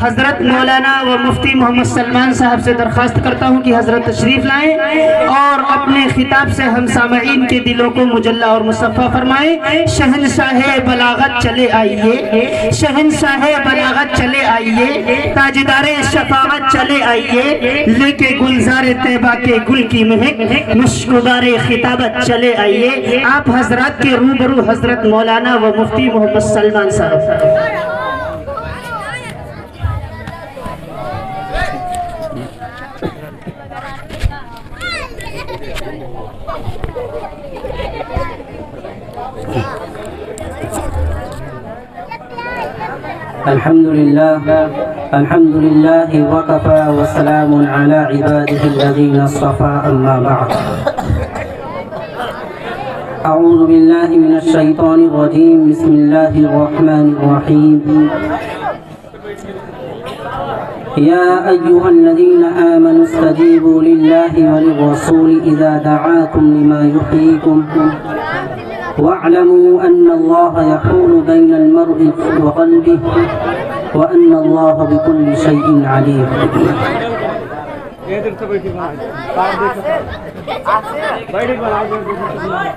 حضرت مولانا و مفتی محمد سلمان صاحب سے درخواست کرتا ہوں کہ حضرت تشریف لائیں اور اپنے خطاب سے ہم سامعین کے دلوں کو مجلہ اور مصفح فرمائیں۔ شہنشاہ بلاغت چلے آئیے، شہنشاہ بلاغت چلے آئیے، تاجدار شفاعت چلے آئیے، لے کے گلزار طیبہ کے گل کی مہک، مشکبار خطابت چلے آئیے۔ آپ حضرات کے روبرو حضرت مولانا و مفتی محمد سلمان صاحب۔ الحمد لله وكفى وسلام على عباده الذين اصطفى أما بعد أعوذ بالله من الشيطان الرجيم بسم الله الرحمن الرحيم يا أيها الذين آمنوا استجيبوا لله وللرسول إذا دعاكم لما يحييكم واعلموا أن الله يحول بين المرء وقلبه وأن الله بكل شيء عليم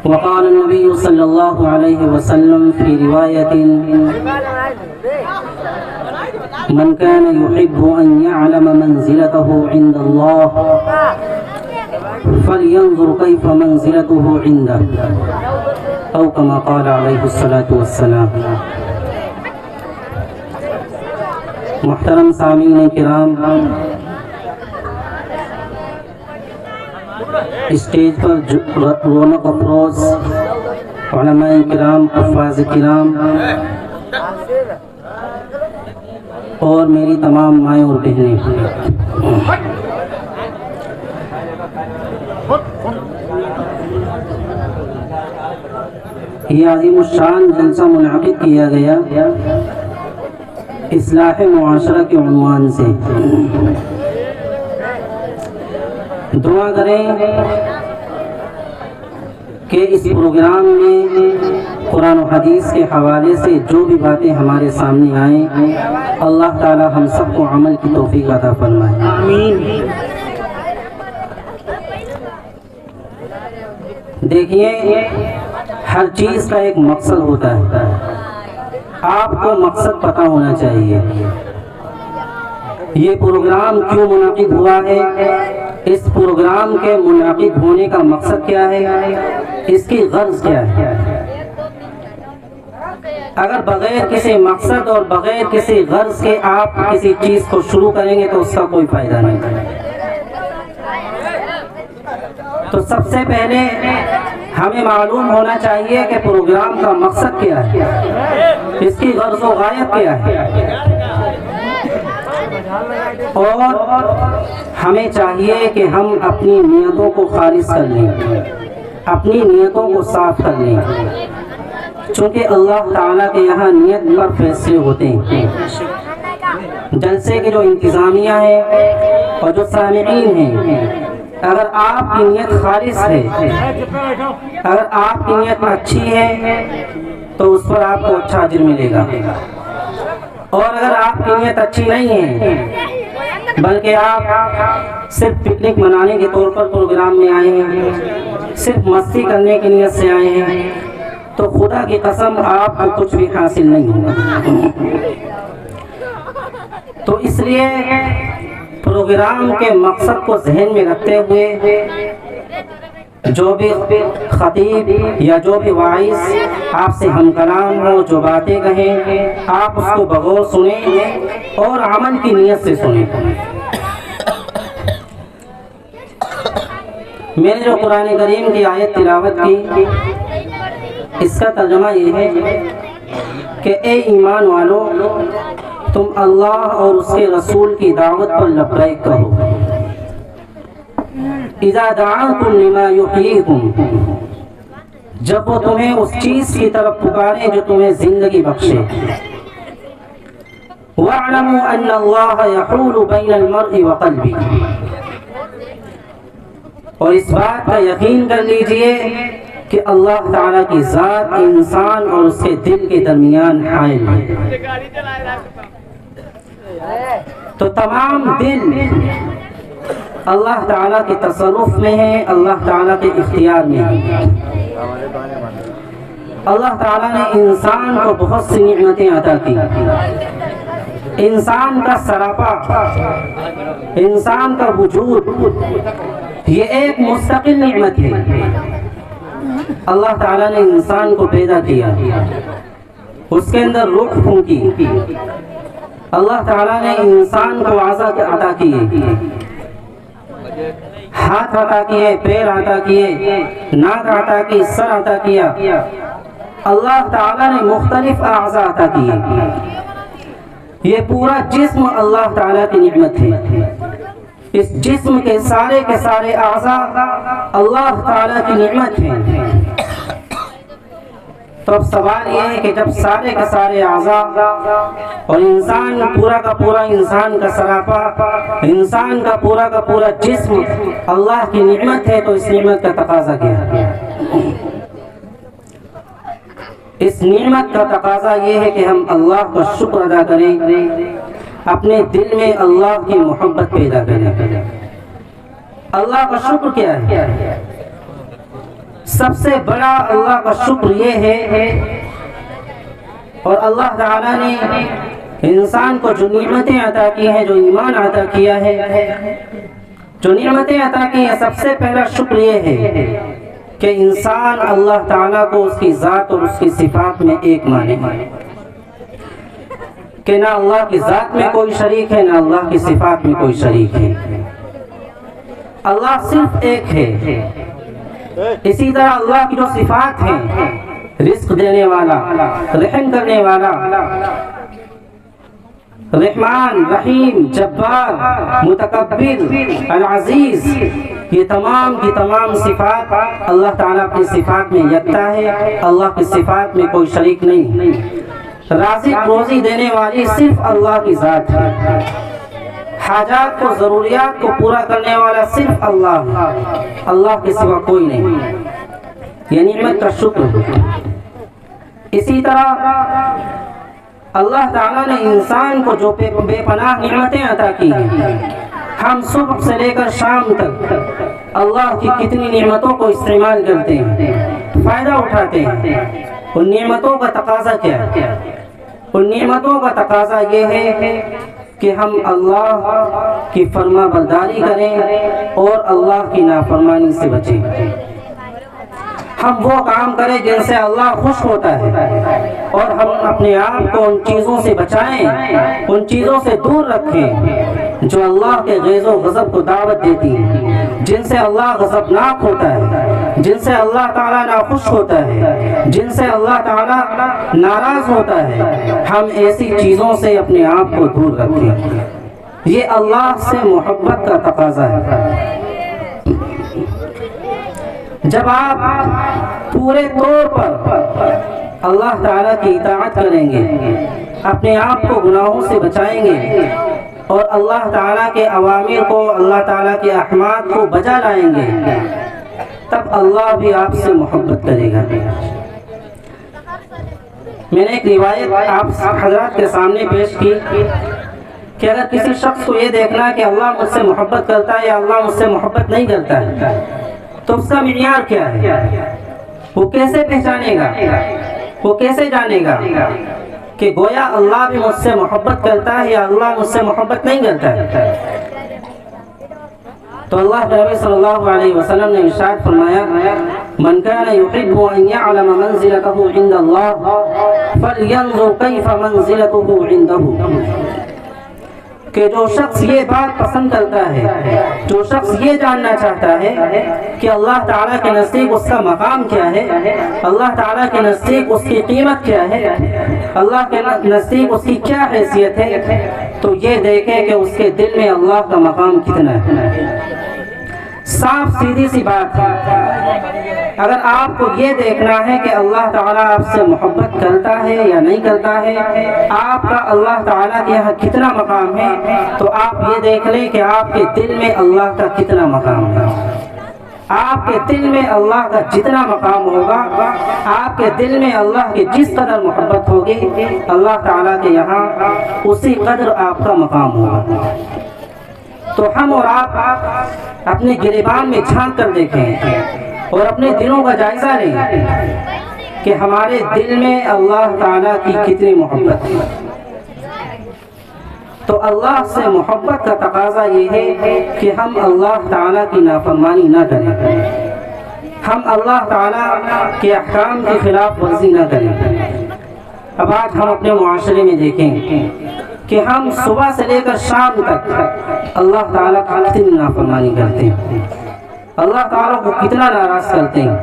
وقال النبي صلى الله عليه وسلم في رواية من كان يحب أن يعلم منزلته عند الله فلينظر كيف منزلته عنده أو كما قال عليه الصلاة والسلام۔ محترم سامعین کرام، اسٹیج پر رونق افروز علماء کرام، حفاظ کرام اور میری تمام مائیں اور بہنیں، یہ عظیم الشان جلسہ منعقد کیا گیا اصلاح معاشرہ کے عنوان سے۔ دعا کریں کہ اس پروگرام میں قرآن و حدیث کے حوالے سے جو بھی باتیں ہمارے سامنے آئیں، اللہ تعالی ہم سب کو عمل کی توفیق عطا فرمائے، آمین۔ دیکھیے، ہر چیز کا ایک مقصد ہوتا ہے، آپ کو مقصد پتہ ہونا چاہیے۔ یہ پروگرام کیوں منعقد ہوا ہے، اس پروگرام کے منعقد ہونے کا مقصد کیا ہے، اس کی غرض کیا ہے۔ اگر بغیر کسی مقصد اور بغیر کسی غرض کے آپ کسی چیز کو شروع کریں گے تو اس کا کوئی فائدہ نہیں۔ تو سب سے پہلے ہمیں معلوم ہونا چاہیے کہ پروگرام کا مقصد کیا ہے، اس کی غرض و غایت کیا ہے، اور ہمیں چاہیے کہ ہم اپنی نیتوں کو خالص کر لیں، اپنی نیتوں کو صاف کر لیں، چونکہ اللہ تعالیٰ کے یہاں نیت پر فیصلے ہوتے ہیں۔ جلسے کی جو انتظامیہ ہے اور جو سامعین ہیں، اگر آپ کی نیت خالص ہے، اگر آپ کی نیت اچھی ہے تو اس پر آپ کو اچھا اجر ملے گا، اور اگر آپ کی نیت اچھی نہیں ہے بلکہ آپ صرف پکنک منانے کے طور پر پروگرام میں آئے ہیں، صرف مستی کرنے کی نیت سے آئے ہیں، تو خدا کی قسم آپ کو کچھ بھی حاصل نہیں ہوگا۔ تو اس لیے پروگرام کے مقصد کو ذہن میں رکھتے ہوئے جو بھی خطیب یا جو بھی واعظ آپ سے ہم کلام ہو، جو باتیں کہیں، آپ اس کو بغور سنیں اور عمل کی نیت سے سنیں۔ میں نے جو قرآن کریم کی آیت تلاوت کی، اس کا ترجمہ یہ ہے کہ اے ایمان والو، تم اللہ اور اس کے رسول کی دعوت پر لبیک کہو۔ اذا دعاکم لما یحییکم، جب وہ تمہیں اس چیز کی طرف پکارے جو تمہیں زندگی بخشے۔ واعلموا ان اللہ یحول بین المرء وقلبہ، اور اس بات کا یقین کر لیجئے کہ اللہ تعالیٰ کی ذات انسان اور اس کے دل کے درمیان حائل ہے۔ تو تمام دل اللہ تعالیٰ کے تصرف میں ہے، اللہ تعالیٰ کے اختیار میں ہے۔ اللہ تعالیٰ نے انسان کو بہت سی نعمتیں عطا کی۔ انسان کا سراپا، انسان کا وجود، یہ ایک مستقل نعمت ہے۔ اللہ تعالیٰ نے انسان کو پیدا کیا، اس کے اندر روح پھونکی۔ اللہ تعالیٰ نے انسان کو اعضاء عطا کیے، ہاتھ عطا کیے، پیر عطا کیے، ناک عطا کی، سر عطا کیا۔ اللہ تعالیٰ نے مختلف اعضاء عطا کیے۔ یہ پورا جسم اللہ تعالیٰ کی نعمت ہے۔ اس جسم کے سارے اعضاء اللہ تعالیٰ کی نعمت ہیں۔ تو اب سوال یہ ہے کہ جب سارے کے سارے اعضاء اور انسان پورا کا پورا، انسان کا سراپا، انسان کا پورا جسم اللہ کی نعمت ہے، تو اس نعمت کا تقاضا کیا ہے؟ اس نعمت کا تقاضا یہ ہے کہ ہم اللہ کا شکر ادا کریں، اپنے دل میں اللہ کی محبت پیدا کریں۔ اللہ کا شکر کیا ہے؟ سب سے بڑا اللہ کا شکر یہ ہے، اور اللہ تعالیٰ نے انسان کو جو نعمتیں عطا کی ہیں، جو ایمان عطا کیا ہے، جو نعمتیں عطا کی ہیں، سب سے پہلا شکر یہ ہے کہ انسان اللہ تعالیٰ کو اس کی ذات اور اس کی صفات میں ایک مانے، کہ نہ اللہ کی ذات میں کوئی شریک ہے، نہ اللہ کی صفات میں کوئی شریک ہے۔ اللہ صرف ایک ہے۔ اسی طرح اللہ کی جو صفات ہیں، رزق دینے والا، رحم کرنے والا، رحمان، رحیم، جبار، متکبر، العزیز، یہ تمام کی تمام صفات اللہ تعالیٰ کی صفات میں یکتا ہے۔ اللہ کی صفات میں کوئی شریک نہیں۔ رازق روزی دینے والی صرف اللہ کی ذات ہے۔ حاجات کو، ضروریات کو پورا کرنے والا صرف اللہ کے سوا کوئی نہیں۔ یہ نعمت کا شکر۔ اسی طرح اللہ تعالیٰ نے انسان کو جو بے پناہ نعمتیں عطا کی ہیں، ہم صبح سے لے کر شام تک اللہ کی کتنی نعمتوں کو استعمال کرتے ہیں، فائدہ اٹھاتے ہیں۔ ان نعمتوں کا تقاضا کیا ہے؟ ان نعمتوں کا تقاضا یہ ہے کہ ہم اللہ کی فرما برداری کریں اور اللہ کی نافرمانی سے بچیں۔ ہم وہ کام کریں جن سے اللہ خوش ہوتا ہے، اور ہم اپنے آپ کو ان چیزوں سے بچائیں، ان چیزوں سے دور رکھیں جو اللہ کے غیظ و غضب کو دعوت دیتی ہیں، جن سے اللہ غضبناک ہوتا ہے، جن سے اللہ تعالیٰ ناخوش ہوتا ہے، جن سے اللہ تعالیٰ ناراض ہوتا ہے۔ ہم ایسی چیزوں سے اپنے آپ کو دور رکھیں۔ یہ اللہ سے محبت کا تقاضا ہے۔ جب آپ پورے طور پر اللہ تعالیٰ کی اطاعت کریں گے، اپنے آپ کو گناہوں سے بچائیں گے، اور اللہ تعالیٰ کے اوامر کو، اللہ تعالیٰ کے احکامات کو بجا لائیں گے، تب اللہ بھی آپ سے محبت کرے گا۔ میں نے ایک روایت آپ حضرات کے سامنے پیش کی کہ اگر کسی شخص کو یہ دیکھنا کہ اللہ مجھ سے محبت کرتا ہے یا اللہ مجھ سے محبت نہیں کرتا ہے، تو اس کا معیار کیا ہے؟ وہ کیسے پہچانے گا؟ وہ کیسے جانے گا کہ گویا اللہ بھی مجھ سے محبت کرتا ہے یا اللہ مجھ سے محبت نہیں کرتا ہے؟ تو اللہ کے نبی صلی اللہ علیہ وسلم نے ارشاد فرمایا، من كان يحب ان يعلم منزلته عند الله فلينظر كيف منزلته عنده، کہ جو شخص یہ بات پسند کرتا ہے، جو شخص یہ جاننا چاہتا ہے کہ اللہ تعالیٰ کے نزدیک اس کا مقام کیا ہے، اللہ تعالیٰ کے نزدیک اس کی قیمت کیا ہے، اللہ کے نزدیک اس کی کیا حیثیت ہے، تو یہ دیکھے کہ اس کے دل میں اللہ کا مقام کتنا ہے۔ صاف سیدھی سی بات ہے۔ اگر آپ کو یہ دیکھنا ہے کہ اللہ تعالیٰ آپ سے محبت کرتا ہے یا نہیں کرتا ہے، آپ کا اللہ تعالیٰ کے یہاں کتنا مقام ہے، تو آپ یہ دیکھ لیں کہ آپ کے دل میں اللہ کا کتنا مقام ہے۔ آپ کے دل میں اللہ کا جتنا مقام ہوگا، آپ کے دل میں اللہ کی جس قدر محبت ہوگی، اللہ تعالیٰ کے یہاں اسی قدر آپ کا مقام ہوگا۔ تو ہم اور آپ اپنے گریبان میں جھانک کر دیکھیں اور اپنے دلوں کا جائزہ لیں کہ ہمارے دل میں اللہ تعالیٰ کی کتنی محبت ہے۔ تو اللہ سے محبت کا تقاضا یہ ہے کہ ہم اللہ تعالیٰ کی نافرمانی نہ کریں، ہم اللہ تعالیٰ کے احکام کی خلاف ورزی نہ کریں۔ اب آج ہم اپنے معاشرے میں دیکھیں کہ ہم صبح سے لے کر شام تک اللہ تعالیٰ کی کتنی نافرمانی کرتے ہیں، اللہ تعالیٰ کو کتنا ناراض کرتے ہیں،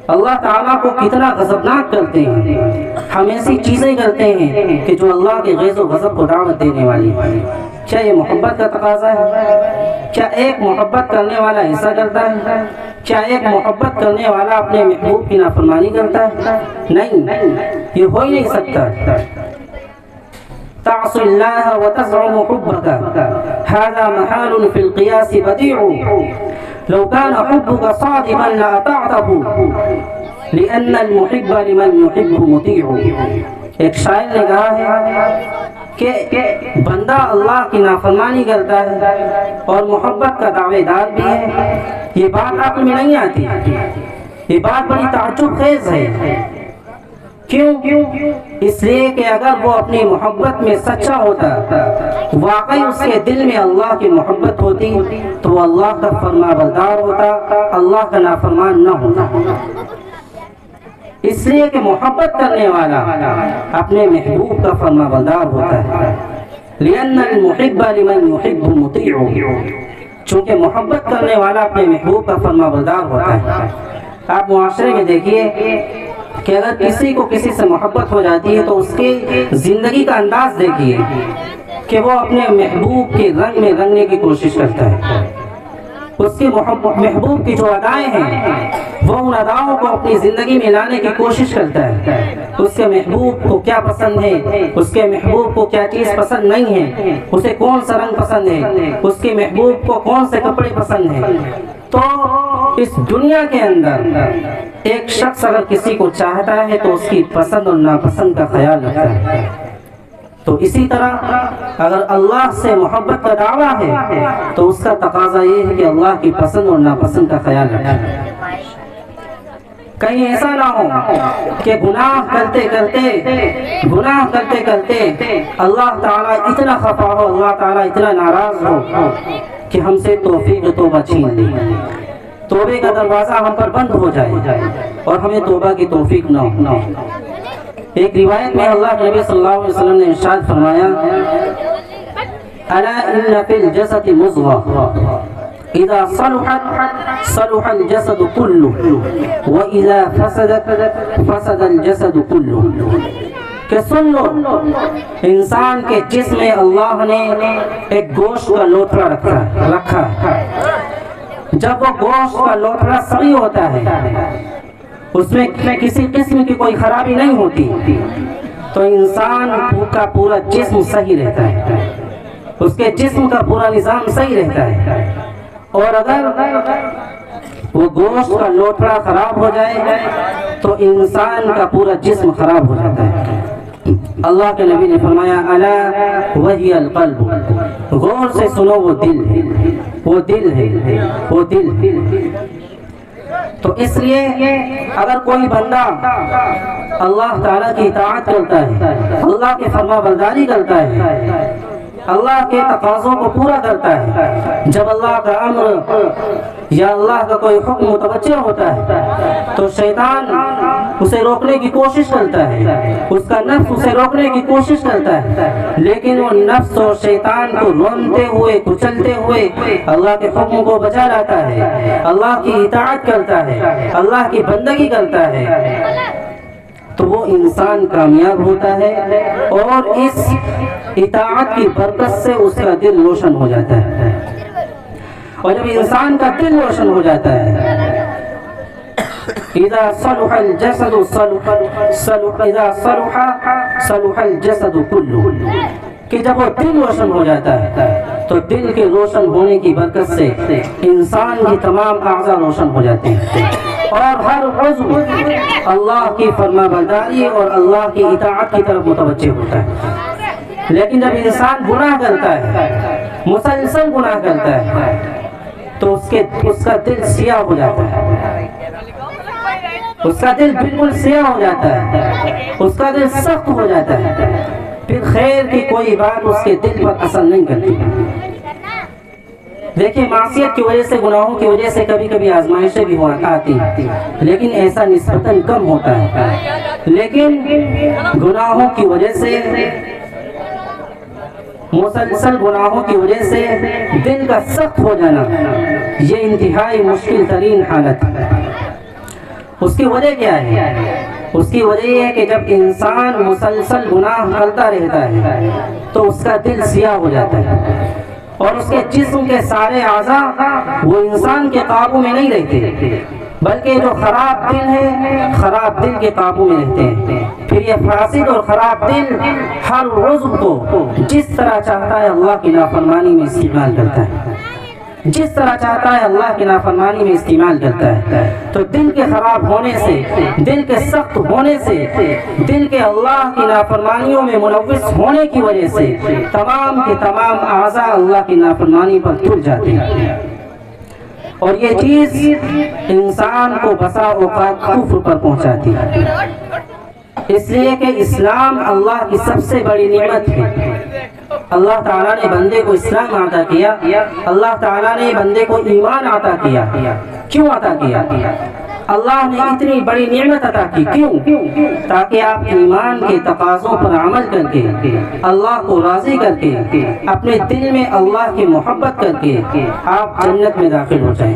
اللہ تعالیٰ کو کتنا غضبناک کرتے ہیں۔ ہم ایسی چیزیں کرتے ہیں کہ جو اللہ کے غیظ و غضب کو دعوت دینے والی ہے۔ کیا یہ محبت کا تقاضا ہے؟ کیا ایک محبت کرنے والا ایسا کرتا ہے؟ کیا ایک محبت کرنے والا اپنے محبوب کی نافرمانی کرتا ہے؟ نہیں، یہ ہو ہی نہیں سکتا۔ تعصي الله وتزعم حبك هذا محال في القياس بديع لو كان حبك صادقا لأطعته لأن المحب لمن يحب مطيع۔ ایک شاعر نے کہا ہے کہ بندہ اللہ کی نافرمانی کرتا ہے اور محبت کا دعوے دار بھی ہے، یہ بات عقل میں نہیں آتی، یہ بات بڑی تعجب خیز ہے۔ کیوں؟ اس لیے کہ اگر وہ اپنی محبت میں سچا ہوتا، واقعی اس کے دل میں اللہ کی محبت ہوتی، تو وہ اللہ کا فرما بردار ہوتا، اللہ کا نافرمان نہ ہوتا۔ اس لیے کہ محبت کرنے والا اپنے محبوب کا فرما بردار ہوتا ہے۔ لأن المحب لمن يحب مطيع، چونکہ محبت کرنے والا اپنے محبوب کا فرما بردار ہوتا ہے۔ آپ معاشرے میں دیکھیے کہ اگر کسی کو کسی سے محبت ہو جاتی ہے تو اس کی زندگی کا انداز دیکھیے کہ وہ اپنے محبوب کے رنگ میں رنگنے کی کوشش کرتا ہے۔ اس کی محبوب کی جو ادائیں ہیں وہ ان اداؤں کو اپنی زندگی میں لانے کی کوشش کرتا ہے۔ اس کے محبوب کو کیا پسند ہے، اس کے محبوب کو کیا چیز پسند نہیں ہے، اسے کون سا رنگ پسند ہے، اس کے محبوب کو کون سے کپڑے پسند ہیں۔ تو اس دنیا کے اندر ایک شخص اگر کسی کو چاہتا ہے تو اس کی پسند اور ناپسند کا خیال رکھتا ہے۔ تو اسی طرح اگر اللہ سے محبت کا دعویٰ ہے تو اس کا تقاضا یہ ہے کہ اللہ کی پسند اور ناپسند کا خیال رکھے۔ کہیں ایسا نہ ہو کہ گناہ کرتے کرتے اللہ تعالیٰ اتنا خفا ہو، اللہ تعالیٰ اتنا ناراض ہو کہ ہم سے توفیق توبہ چھین لے، توبے کا دروازہ ہم پر بند ہو جائے اور ہمیں توبہ کی توفیق نہ ہو۔ ایک روایت میں اللہ کے نبی صلی اللہ علیہ وسلم نے ارشاد فرمایا، الا ان فی الجسد مضغہ اذا صلحت صلح الجسد كله واذا فسدت فسد الجسد كله۔ کہ سن لو، انسان کے جسم میں اللہ نے ایک گوشت کا لوتھڑا رکھا ہے۔ جب وہ گوشت کا لوتھڑا صحیح ہوتا ہے، اس میں کسی قسم کی کوئی خرابی نہیں ہوتی، تو انسان کا پورا جسم صحیح رہتا ہے، اس کے جسم کا پورا نظام صحیح رہتا ہے۔ اور اگر وہ گوشت کا لوتھڑا خراب ہو جائے تو انسان کا پورا جسم خراب ہو جاتا ہے۔ اللہ کے نبی نے فرمایا، الا وہی القلب، غور سے سنو، وہ دل ہے، وہ دل ہے، وہ دل ہے۔ تو اس لیے اگر کوئی بندہ اللہ تعالیٰ کی اطاعت کرتا ہے، اللہ کی فرما برداری کرتا ہے، اللہ کے تقاضوں کو پورا کرتا ہے، جب اللہ کا امر یا اللہ کا کوئی حکم متوجہ ہوتا ہے تو شیطان اسے روکنے کی کوشش کرتا ہے، اس کا نفس اسے روکنے کی کوشش کرتا ہے، لیکن وہ نفس اور شیطان کو روندتے ہوئے کچلتے ہوئے اللہ کے حکم کو بجا لاتا ہے، اللہ کی اطاعت کرتا ہے، اللہ کی بندگی کرتا ہے، تو وہ انسان کامیاب ہوتا ہے اور اس اطاعت کی برکت سے اس کا دل روشن ہو جاتا ہے۔ اور جب انسان کا دل روشن ہو جاتا ہے، اذا صلح الجسد صلح الجسد كله، کہ جب وہ دل روشن ہو جاتا ہے تو دل کے روشن ہونے کی برکت سے انسان کی تمام اعضاء روشن ہو جاتے ہیں اور ہر عضو اللہ کی فرما برداری اور اللہ کی اطاعت کی طرف متوجہ ہوتا ہے۔ لیکن جب انسان گناہ کرتا ہے، مسلسل گناہ کرتا ہے، تو اس کا دل سیاہ ہو جاتا ہے، اس کا دل بالکل سیاہ ہو جاتا ہے، اس کا دل سخت ہو جاتا ہے، پھر خیر کی کوئی بات اس کے دل پر اثر نہیں کرتی۔ دیکھیں، معصیت کی وجہ سے، گناہوں کی وجہ سے کبھی کبھی آزمائشیں بھی آتی ہیں، لیکن ایسا نسبتاً کم ہوتا ہے۔ لیکن گناہوں کی وجہ سے، مسلسل گناہوں کی وجہ سے دل کا سخت ہو جانا، یہ انتہائی مشکل ترین حالت ہے۔ اس کی وجہ کیا ہے؟ اس کی وجہ یہ ہے کہ جب انسان مسلسل گناہ کرتا رہتا ہے تو اس کا دل سیاہ ہو جاتا ہے اور اس کے جسم کے سارے اعضاء وہ انسان کے قابو میں نہیں رہتے، بلکہ جو خراب دل ہے، خراب دل کے قابو میں رہتے ہیں۔ پھر یہ فاسد اور خراب دل ہر عضو کو جس طرح چاہتا ہے اللہ کی نافرمانی میں استعمال کرتا ہے، جس طرح چاہتا ہے اللہ کی نافرمانی میں استعمال کرتا ہے۔ تو دل کے خراب ہونے سے، دل کے سخت ہونے سے، دل کے اللہ کی نافرمانیوں میں ملوث ہونے کی وجہ سے تمام کے تمام اعضاء اللہ کی نافرمانی پر تل جاتے ہیں، اور یہ چیز انسان کو بسا اوقات کفر پر پہنچاتی ہے۔ اس لیے کہ اسلام اللہ کی سب سے بڑی نعمت ہے۔ اللہ تعالیٰ نے بندے کو اسلام عطا کیا، اللہ تعالیٰ نے بندے کو ایمان عطا کیا۔ کیوں عطا کیا؟ اللہ نے اتنی بڑی نعمت عطا کی، کیوں؟ تاکہ آپ ایمان کے تقاضوں پر عمل کر کے، اللہ کو راضی کر کے، اپنے دل میں اللہ کی محبت کر کے آپ جنت میں داخل ہو جائیں،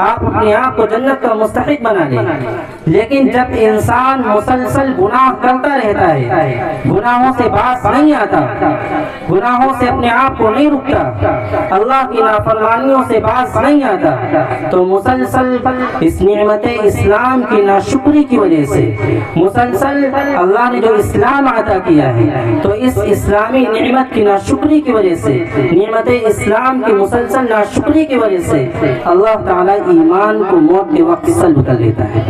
آپ اپنے آپ کو جنت کا مستحق بنا لیں۔ لیکن جب انسان مسلسل گناہ کرتا رہتا ہے، گناہوں سے باز نہیں آتا، گناہوں سے اپنے آپ کو نہیں رکتا، اللہ کی نافرمانیوں سے باز نہیں آتا، تو مسلسل اس نعمت اسلام کی ناشکری کی وجہ سے، مسلسل اللہ نے جو اسلام عطا کیا ہے، تو اس اسلامی نعمت کی ناشکری کی وجہ سے، نعمت اسلام کی مسلسل ناشکری کی وجہ سے اللہ تعالیٰ ایمان کو موت کے وقت سلب کر لیتا ہے،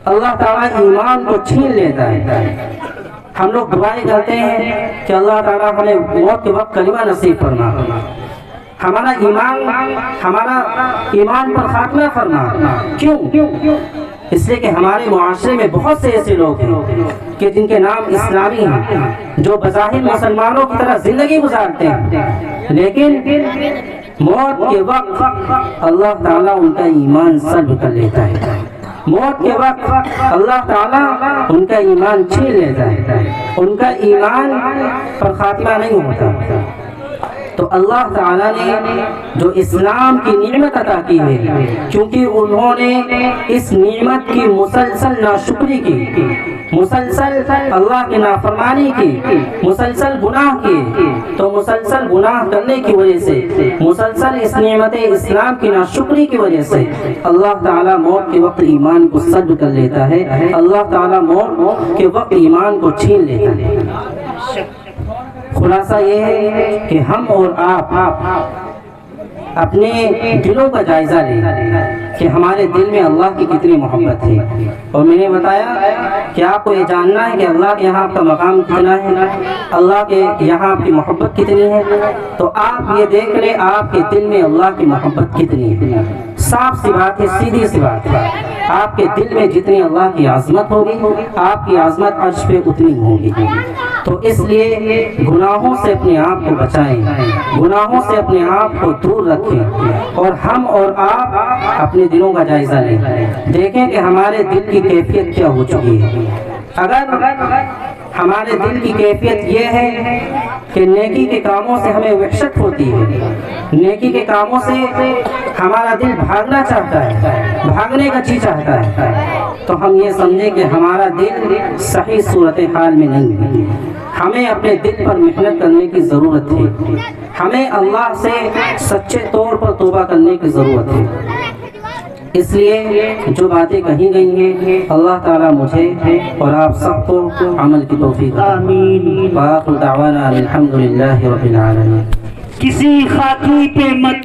اللہ تعالیٰ ایمان کو چھین لیتا ہے۔ ہم لوگ دعائیں کرتے ہیں کہ اللہ تعالیٰ ہمیں موت کے وقت کلمہ نصیب فرما، ہمارا ایمان پر خاتمہ فرما۔ کیوں؟ اس لیے کہ ہمارے معاشرے میں بہت سے ایسے لوگ ہیں کہ جن کے نام اسلامی ہیں، جو بظاہر مسلمانوں کی طرح زندگی گزارتے ہیں، لیکن موت کے وقت اللہ تعالیٰ ان کا ایمان سلب کر لیتا ہے، موت کے وقت اللہ تعالیٰ ان کا ایمان چھین لیتا ہے، ان کا ایمان پر خاتمہ نہیں ہوتا۔ تو اللہ تعالیٰ نے جو اسلام کی نعمت عطا کی ہے، کیونکہ انہوں نے اس نعمت کی مسلسل ناشکری کی، مسلسل اللہ کی نافرمانی کی، مسلسل گناہ کی، تو مسلسل گناہ کرنے کی وجہ سے، مسلسل اس نعمت اسلام کی ناشکری کی وجہ سے اللہ تعالیٰ موت کے وقت ایمان کو سلب کر لیتا ہے، اللہ تعالیٰ موت کے وقت ایمان کو چھین لیتا ہے۔ خلاصہ یہ ہے کہ ہم اور آپ اپنے دلوں کا جائزہ لیں کہ ہمارے دل میں اللہ کی کتنی محبت ہے، اور میں نے بتایا کہ آپ کو یہ جاننا ہے کہ اللہ کے یہاں آپ کا مقام کتنا ہے، اللہ کے یہاں آپ کی محبت کتنی ہے، تو آپ یہ دیکھ لیں آپ کے دل میں اللہ کی محبت کتنی ہے۔ صاف سی بات ہے، سیدھی سی بات ہے، آپ کے دل میں جتنی اللہ کی عظمت ہوگی، آپ کی عظمت عرش پہ اتنی ہوگی۔ تو اس لیے گناہوں سے اپنے آپ کو بچائیں، گناہوں سے اپنے آپ کو دور رکھیں، اور ہم اور آپ اپنے دلوں کا جائزہ لیں، دیکھیں کہ ہمارے دل کی کیفیت کیا ہو چکی ہے۔ اگر ہمارے دل کی کیفیت یہ ہے کہ نیکی کے کاموں سے ہمیں وحشت ہوتی ہے، نیکی کے کاموں سے ہمارا دل بھاگنا چاہتا ہے، بھاگنے کا جی چاہتا ہے، تو ہم یہ سمجھیں کہ ہمارا دل صحیح صورتحال میں نہیں ہے۔ ہمیں اپنے دل پر محنت کرنے کی ضرورت ہے، ہمیں اللہ سے سچے طور پر توبہ کرنے کی ضرورت ہے۔ اس لیے جو باتیں کہی گئی ہیں اللہ تعالیٰ مجھے اور آپ سب کو عمل کی توفیق۔ آمین۔ وآخر دعوانا الحمدللہ رب العالمین۔ کسی خاکی پہ مت